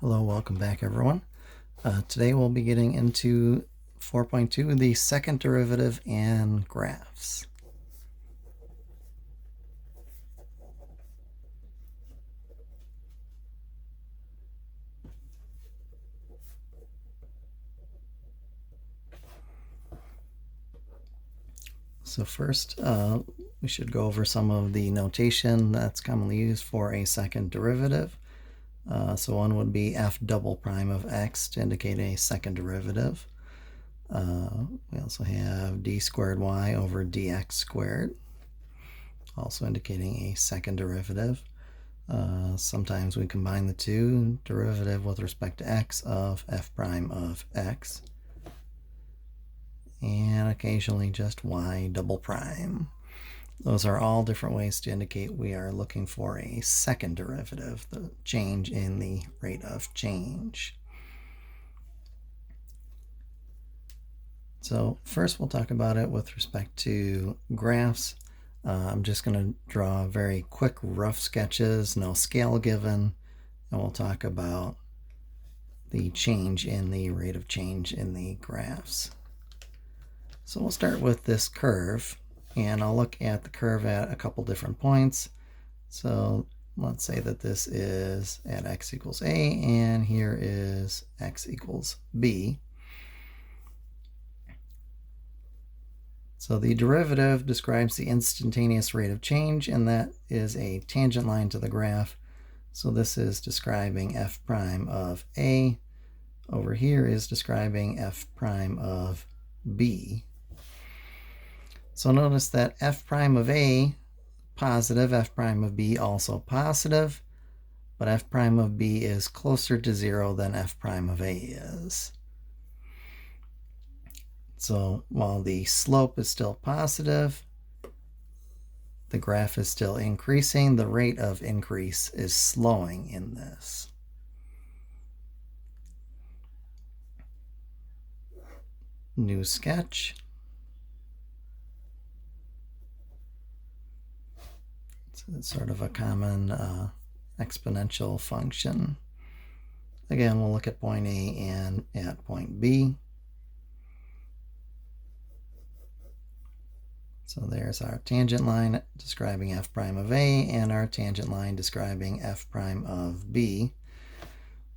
Hello, welcome back everyone. Today we'll be getting into 4.2, the second derivative and graphs. So first, we should go over some of the notation that's commonly used for a second derivative. So one would be f double prime of x to indicate a second derivative. We also have d squared y over dx squared, also indicating a second derivative. Sometimes we combine the two, derivative with respect to x of f prime of x, and occasionally just y double prime. Those are all different ways to indicate we are looking for a second derivative, the change in the rate of change. So first we'll talk about it with respect to graphs. I'm just going to draw very quick rough sketches, no scale given, and we'll talk about the change in the rate of change in the graphs. So we'll start with this curve, and I'll look at the curve at a couple different points. So let's say that this is at x equals a, and here is x equals b. So the derivative describes the instantaneous rate of change, and that is a tangent line to the graph. So this is describing f prime of a. Over here is describing f prime of b. So notice that f prime of a, positive, f prime of b also positive, but f prime of b is closer to 0 than f prime of a is. So while the slope is still positive, the graph is still increasing. The rate of increase is slowing in this. New sketch. So it's sort of a common exponential function. Again, we'll look at point A and at point B. So there's our tangent line describing f prime of a and our tangent line describing f prime of b.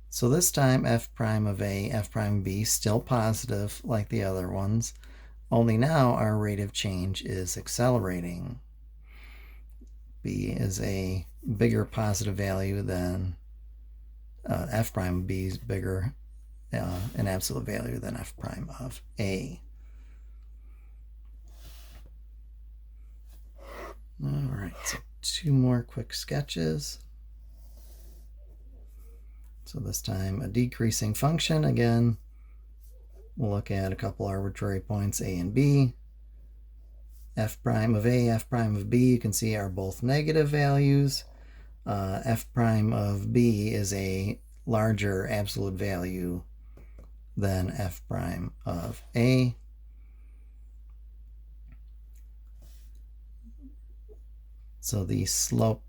So this time f prime of a, f prime of b still positive like the other ones, only now our rate of change is accelerating. B is a bigger positive value than f prime of b is bigger in absolute value than f prime of a. All right, so two more quick sketches. So this time a decreasing function. Again, we'll look at a couple arbitrary points, a and b. F prime of a, f prime of b, you can see are both negative values. F prime of b is a larger absolute value than f prime of a. So the slope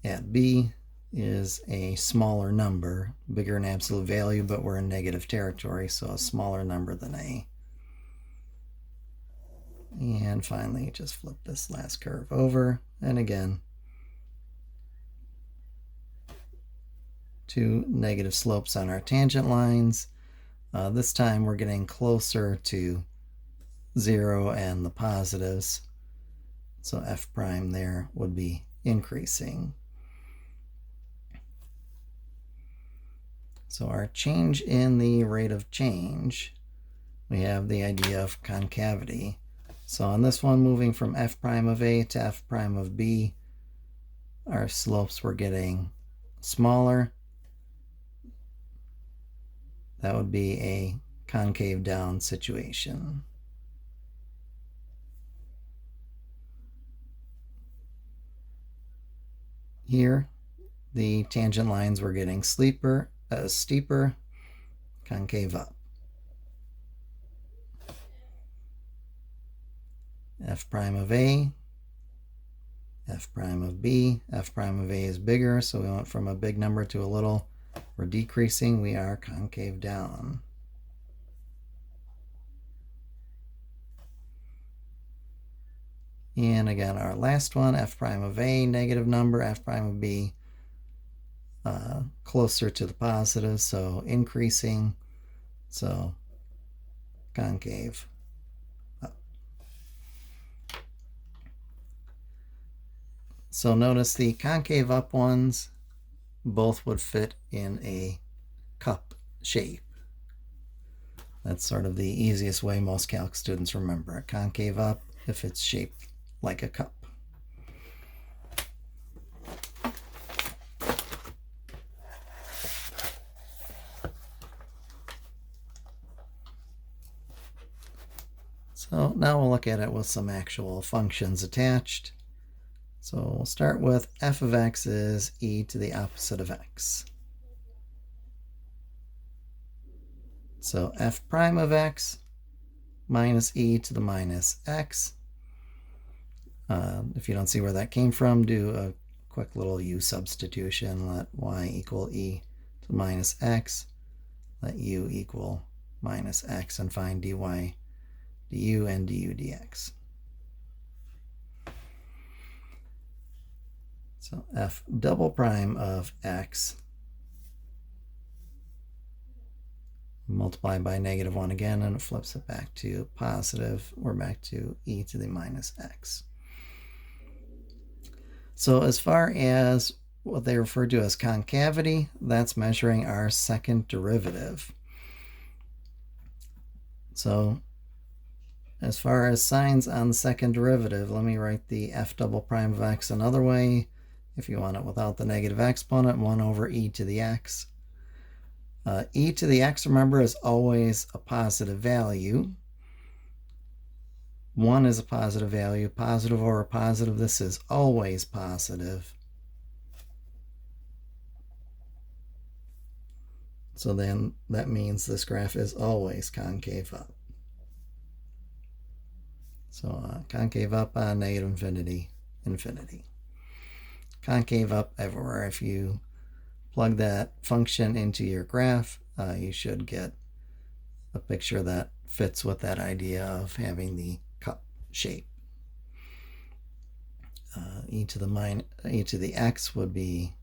at b is a smaller number, bigger in absolute value, but we're in negative territory, so a smaller number than a. And finally, just flip this last curve over, and again, two negative slopes on our tangent lines. This time we're getting closer to 0 and the positives. So f prime there would be increasing. So our change in the rate of change, we have the idea of concavity. So on this one, moving from f prime of a to f prime of b, our slopes were getting smaller. That would be a concave down situation. Here, the tangent lines were getting steeper, concave up. F prime of a, f prime of b. F prime of a is bigger, so we went from a big number to a little We're decreasing, we are concave down. And again, our last one, f prime of a, negative number, f prime of b, closer to the positive, so increasing, so concave up. So notice the concave up ones both would fit in a cup shape. That's sort of the easiest way most calc students remember it. Concave up if it's shaped like a cup. So now we'll look at it with some actual functions attached. So we'll start with f of x is e to the opposite of x. So f prime of x minus e to the minus x. If you don't see where that came from, do a quick little u substitution. Let y equal e to the minus x. Let u equal minus x, and find dy du and du dx. So f double prime of x multiply by -1 again, and it flips it back to positive. We're back to e to the minus x. So as far as what they refer to as concavity, that's measuring our second derivative. So as far as signs on the second derivative, let me write the f double prime of x another way. If you want it without the negative exponent, 1 over e to the x. E to the x, remember, is always a positive value. 1 is a positive value. Positive over positive, this is always positive. So then that means this graph is always concave up. So concave up on negative infinity, infinity. Concave up everywhere. If you plug that function into your graph, you should get a picture that fits with that idea of having the cup shape. E to the x would be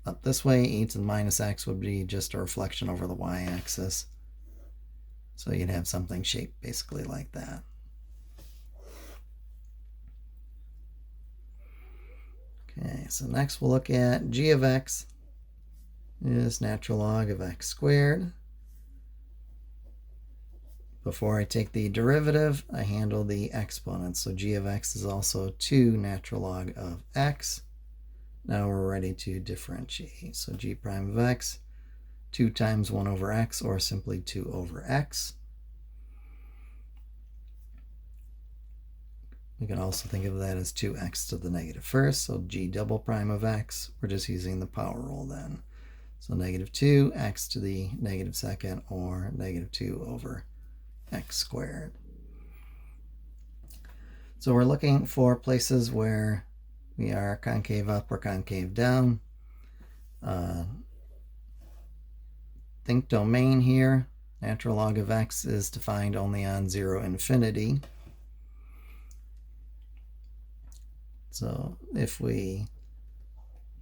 up this way. E to the minus x would be just a reflection over the y-axis. So you'd have something shaped basically like that. Okay, so next we'll look at g of x is natural log of x squared. Before I take the derivative, I handle the exponents. So g of x is also 2 natural log of x. Now we're ready to differentiate. So g prime of x, 2 times 1 over x, or simply 2 over x. We can also think of that as 2x to the negative first. So g double prime of x, we're just using the power rule then. So -2, x to the negative second, or -2 over x squared. So we're looking for places where we are concave up or concave down. Think domain here. Natural log of x is defined only on 0, infinity. So if we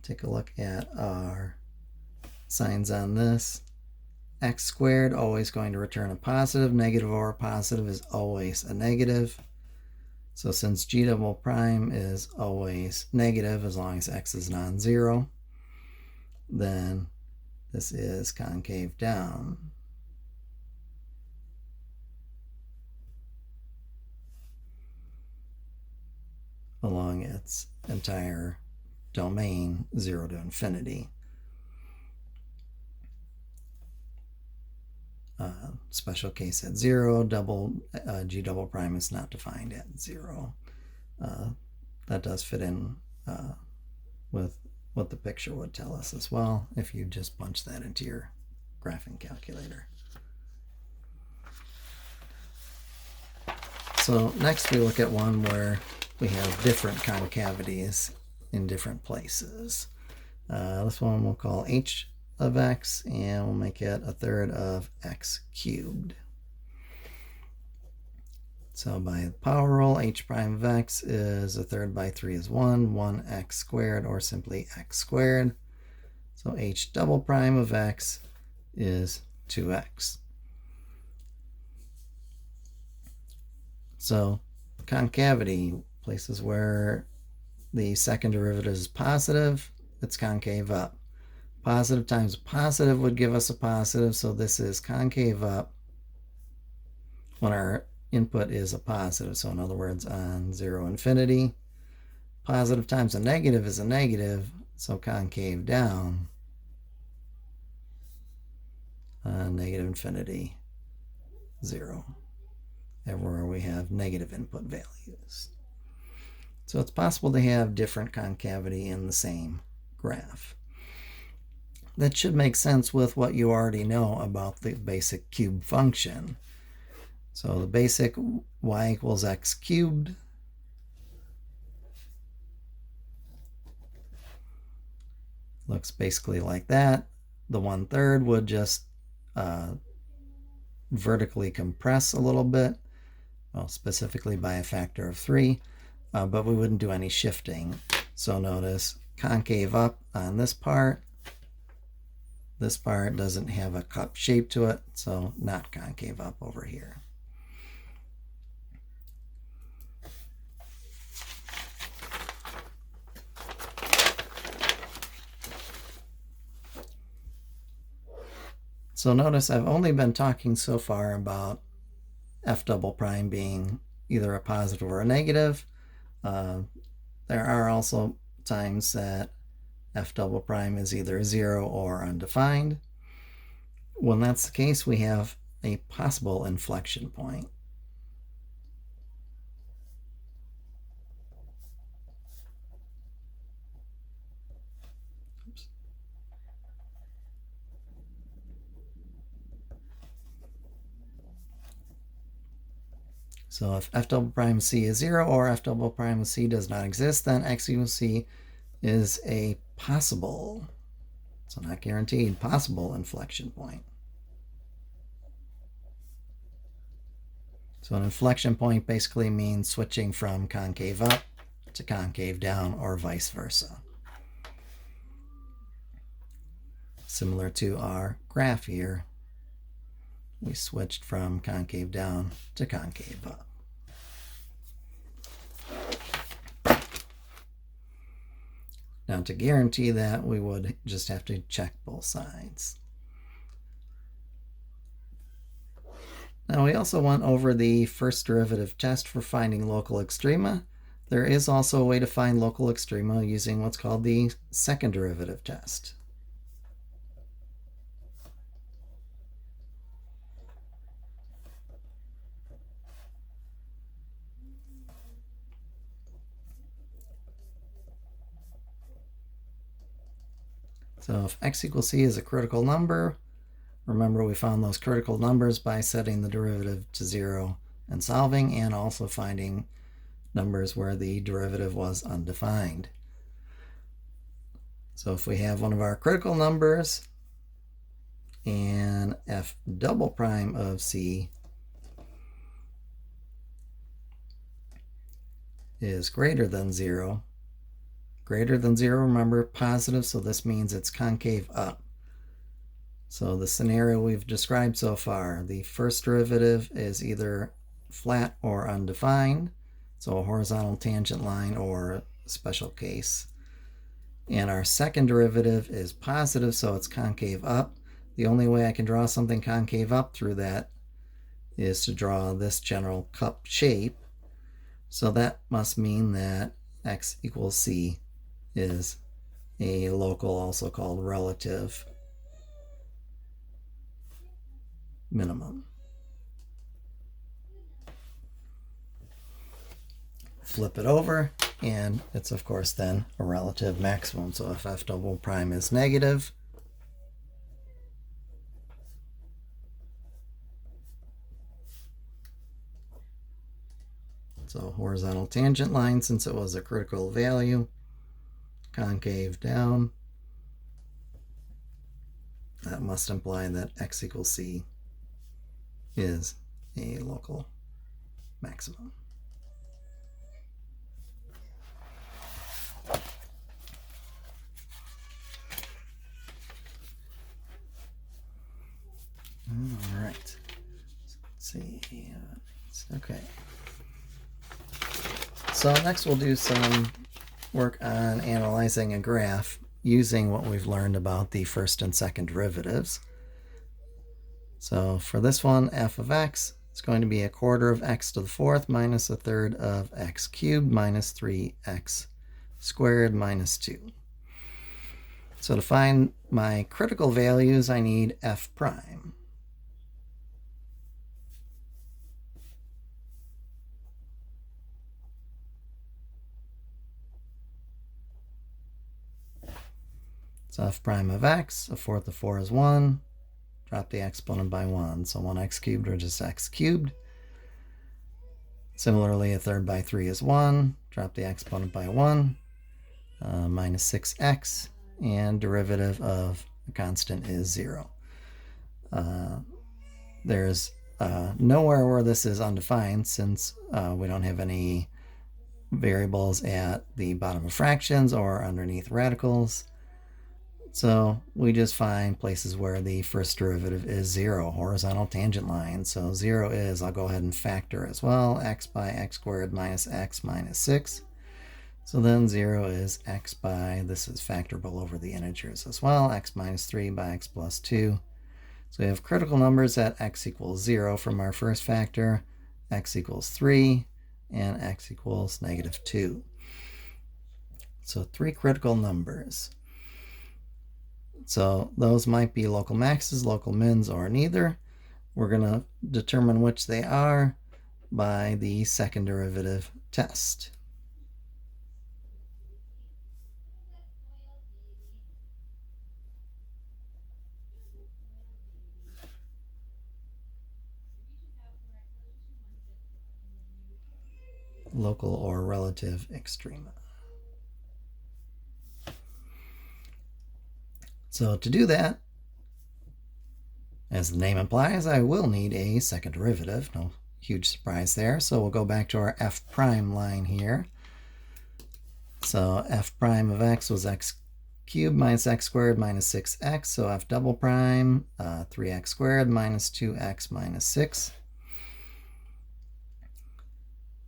take a look at our signs on this, x squared always going to return a positive. Negative over positive is always a negative. So since g double prime is always negative as long as x is non-zero, then this is concave down. Along its entire domain, 0 to infinity. Special case at 0, g double prime is not defined at 0. That does fit in with what the picture would tell us as well if you just punch that into your graphing calculator. So next we look at one where we have different concavities in different places. This one we'll call h of x, and we'll make it a third of x cubed. So by the power rule, h prime of x is a third by 3 is 1x squared, or simply x squared. So h double prime of x is 2x. So concavity, places where the second derivative is positive, it's concave up. Positive times positive would give us a positive, so this is concave up when our input is a positive. So in other words, on 0, infinity. Positive times a negative is a negative, so concave down on negative infinity, 0. Everywhere we have negative input values. So it's possible to have different concavity in the same graph. That should make sense with what you already know about the basic cube function. So the basic y equals x cubed looks basically like that. The 1/3 would just vertically compress a little bit, well, specifically by a factor of 3, but we wouldn't do any shifting. So notice concave up on this part. This part doesn't have a cup shape to it, so not concave up over here. So notice I've only been talking so far about f double prime being either a positive or a negative. There are also times that f double prime is either 0 or undefined. When that's the case, we have a possible inflection point. So if f double prime c is 0 or f double prime c does not exist, then x equals c is a possible, so not guaranteed, possible inflection point. So an inflection point basically means switching from concave up to concave down, or vice versa. Similar to our graph here, we switched from concave down to concave up. Now, to guarantee that, we would just have to check both sides. Now, we also went over the first derivative test for finding local extrema. There is also a way to find local extrema using what's called the second derivative test. So if x equals c is a critical number, remember we found those critical numbers by setting the derivative to 0 and solving, and also finding numbers where the derivative was undefined. So if we have one of our critical numbers and f double prime of c is greater than 0, remember, positive, so this means it's concave up. So the scenario we've described so far, the first derivative is either flat or undefined, so a horizontal tangent line or a special case. And our second derivative is positive, so it's concave up. The only way I can draw something concave up through that is to draw this general cup shape. So that must mean that x equals c is a local, also called relative, minimum. Flip it over, and it's of course then a relative maximum. So if f double prime is negative, so horizontal tangent line, since it was a critical value, concave down, that must imply that x equals c is a local maximum. All right. Let's see. Okay. So next we'll do some work on analyzing a graph using what we've learned about the first and second derivatives. So for this one, f of x is going to be a quarter of x to the fourth minus a third of x cubed minus 3x squared minus 2. So to find my critical values, I need f prime. So f prime of x, a fourth of 4 is 1. Drop the exponent by 1. So 1x cubed or just x cubed. Similarly, a third by 3 is 1. Drop the exponent by 1. Minus 6x. And derivative of a constant is 0. There's nowhere where this is undefined since we don't have any variables at the bottom of fractions or underneath radicals. So we just find places where the first derivative is 0, horizontal tangent line. So 0 is, I'll go ahead and factor as well, x by x squared minus x minus 6. So then 0 is x by, this is factorable over the integers as well, x minus 3 by x plus 2. So we have critical numbers at x equals 0 from our first factor, x equals 3, and x equals negative 2. So 3 critical numbers. So those might be local maxes, local mins, or neither. We're going to determine which they are by the second derivative test. Local or relative extrema. So to do that, as the name implies, I will need a second derivative. No huge surprise there. So we'll go back to our f prime line here. So f prime of x was x cubed minus x squared minus 6x. So f double prime, 3x squared minus 2x minus 6.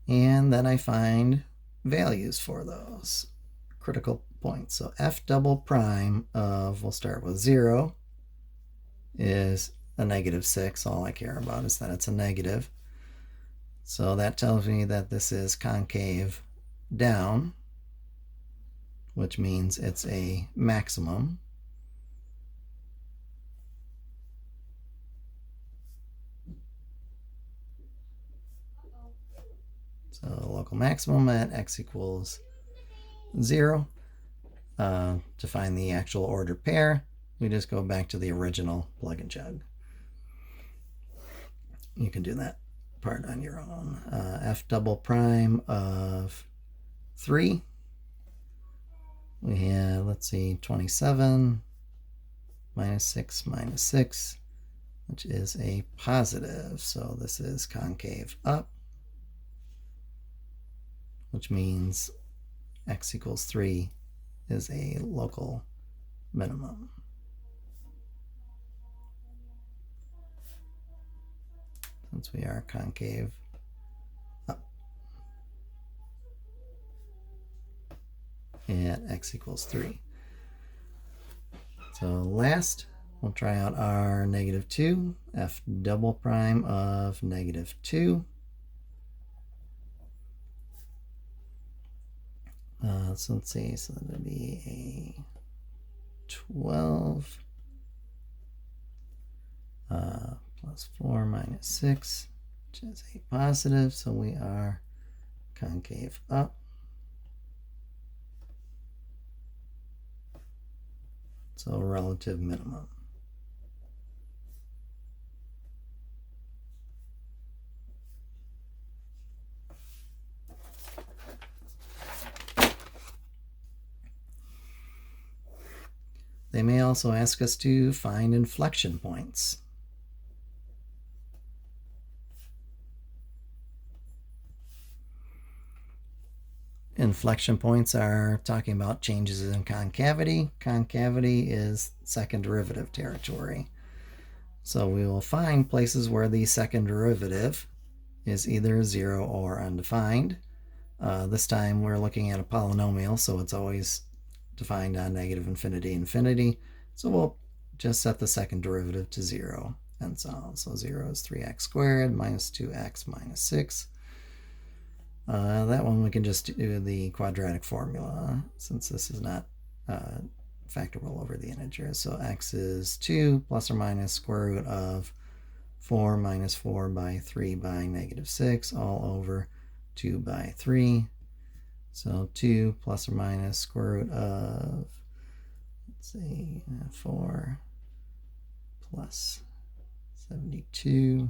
And then I find values for those critical points. So f double prime of, we'll start with 0, is a negative 6. All I care about is that it's a negative. So that tells me that this is concave down, which means it's a maximum. So local maximum at x equals 0. To find the actual ordered pair, we just go back to the original plug and chug. You can do that part on your own. F double prime of 3. We have, let's see, 27 minus 6 minus 6, which is a positive. So this is concave up, which means x equals 3 is a local minimum. Since we are concave up at x equals 3. So last, we'll try out our negative 2, f double prime of negative 2. So let's see, so that would be a 12 plus 4 minus 6, which is a positive, so we are concave up. So relative minimum. They may also ask us to find inflection points. Inflection points are talking about changes in concavity. Concavity is second derivative territory. So we will find places where the second derivative is either 0 or undefined. This time we're looking at a polynomial, so it's always defined on negative infinity, infinity. So we'll just set the second derivative to 0 and solve. So 0 is 3x squared minus 2x minus 6. That one we can just do the quadratic formula since this is not factorable over the integers. So x is 2 plus or minus square root of 4 minus 4 by 3 by negative 6 all over 2 by 3. So 2 plus or minus square root of, let's see, 4 plus 72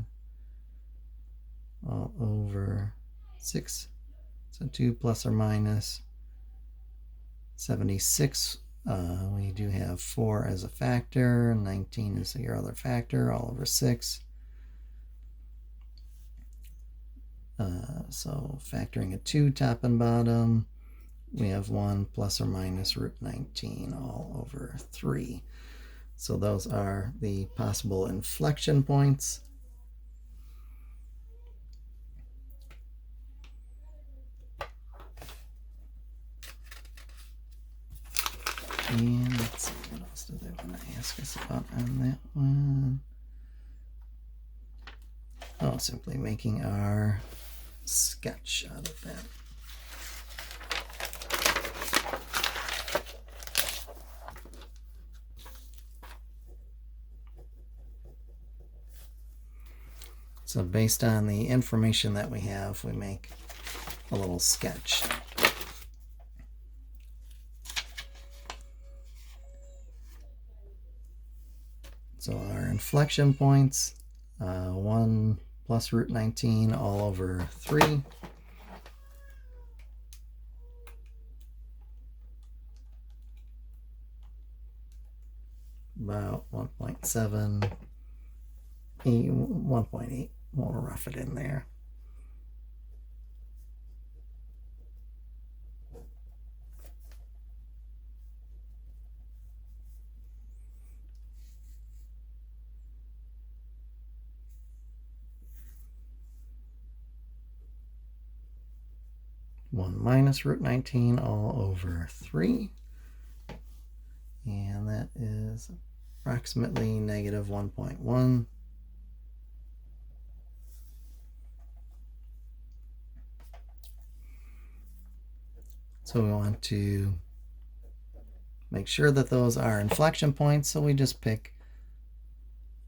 all over 6. So 2 plus or minus 76. We do have 4 as a factor. 19 is your other factor, all over 6. So factoring a 2 top and bottom, we have 1 plus or minus root 19 all over 3. So those are the possible inflection points. And let's see, what else did they want to ask us about on that one? Oh, simply making our sketch out of that. So based on the information that we have, we make a little sketch. So our inflection points, 1 plus root 19 all over 3. About 1.7, 1.8. We'll rough it in there. Minus root 19 all over 3. And that is approximately negative 1.1. So we want to make sure that those are inflection points. So we just pick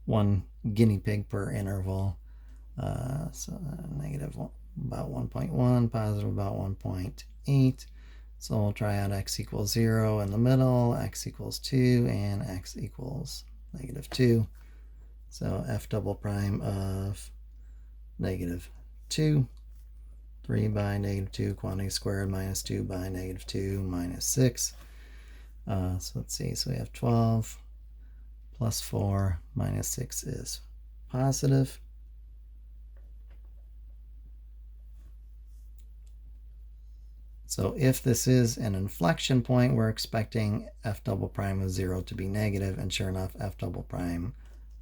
one guinea pig per interval. So negative about 1.1, positive about 1.8. So we'll try out x equals 0 in the middle, x equals 2, and x equals negative 2. So f double prime of negative 2. 3 by negative 2, quantity squared, minus 2 by negative 2, minus 6. So let's see, so we have 12 plus 4 minus 6 is positive. So if this is an inflection point, we're expecting f double prime of 0 to be negative, and sure enough, f double prime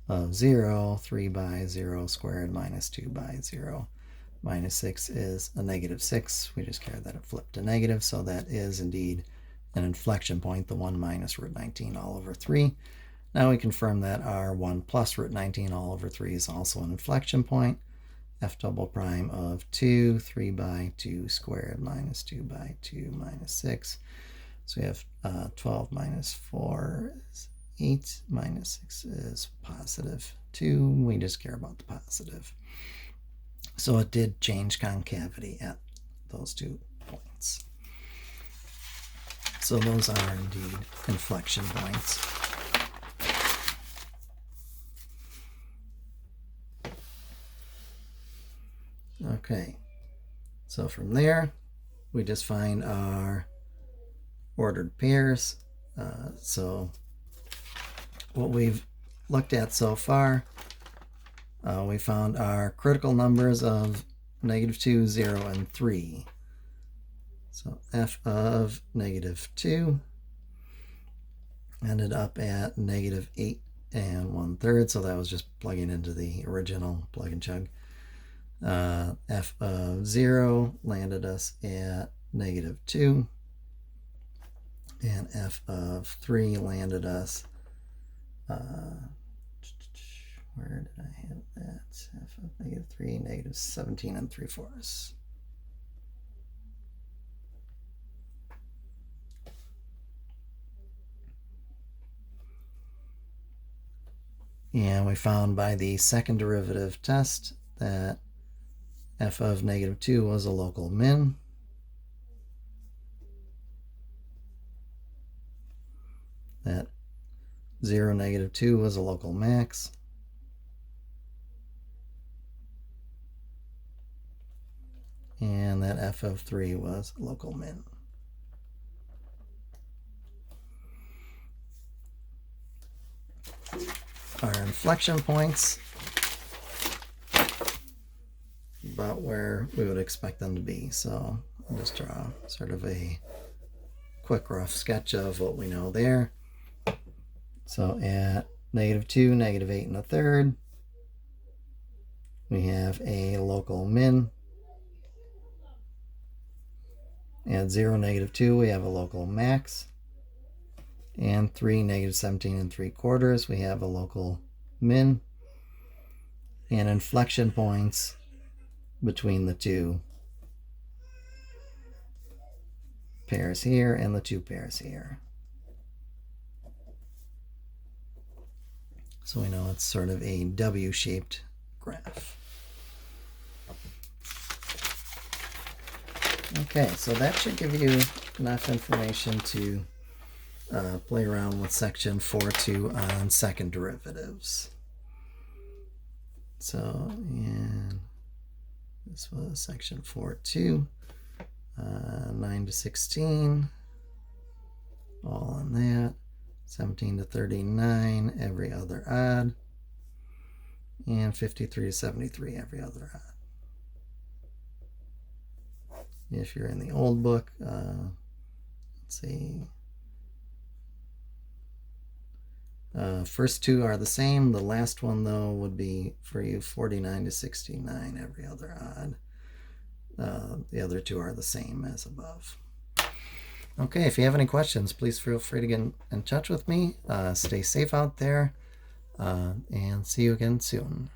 of 0, 3 by 0 squared minus 2 by 0 minus 6 is a negative 6. We just care that it flipped to negative, so that is indeed an inflection point, the 1 minus root 19 all over 3. Now we confirm that our 1 plus root 19 all over 3 is also an inflection point. F double prime of 2, 3 by 2 squared minus 2 by 2 minus 6. So we have 12 minus 4 is 8, minus 6 is positive 2. We just care about the positive. So it did change concavity at those 2 points. So those are indeed inflection points. Okay, so from there, we just find our ordered pairs. So what we've looked at so far, we found our critical numbers of -2, 0, and 3. So f of -2 ended up at -8 1/3, so that was just plugging into the original plug and chug. F of 0 landed us at -2, and f of 3 landed us, where did I have that? F of -3, -17 3/4. And we found by the second derivative test that f of -2 was a local min. That 0, -2 was a local max. And that f of 3 was local min. Our inflection points, about where we would expect them to be. So I'll just draw sort of a quick rough sketch of what we know there. So at -2, -8 1/3, we have a local min. At 0, -2, we have a local max. And 3, -17 3/4, we have a local min. And inflection points between the two pairs here and the two pairs here. So we know it's sort of a W-shaped graph. Okay, so that should give you enough information to play around with section 4.2 on second derivatives. So, and this was section 4.2, 9 to 16, all on that, 17 to 39, every other odd, and 53 to 73, every other odd. If you're in the old book, let's see, first two are the same. The last one, though, would be for you 49 to 69, every other odd. The other two are the same as above. Okay, if you have any questions, please feel free to get in touch with me. Stay safe out there, and see you again soon.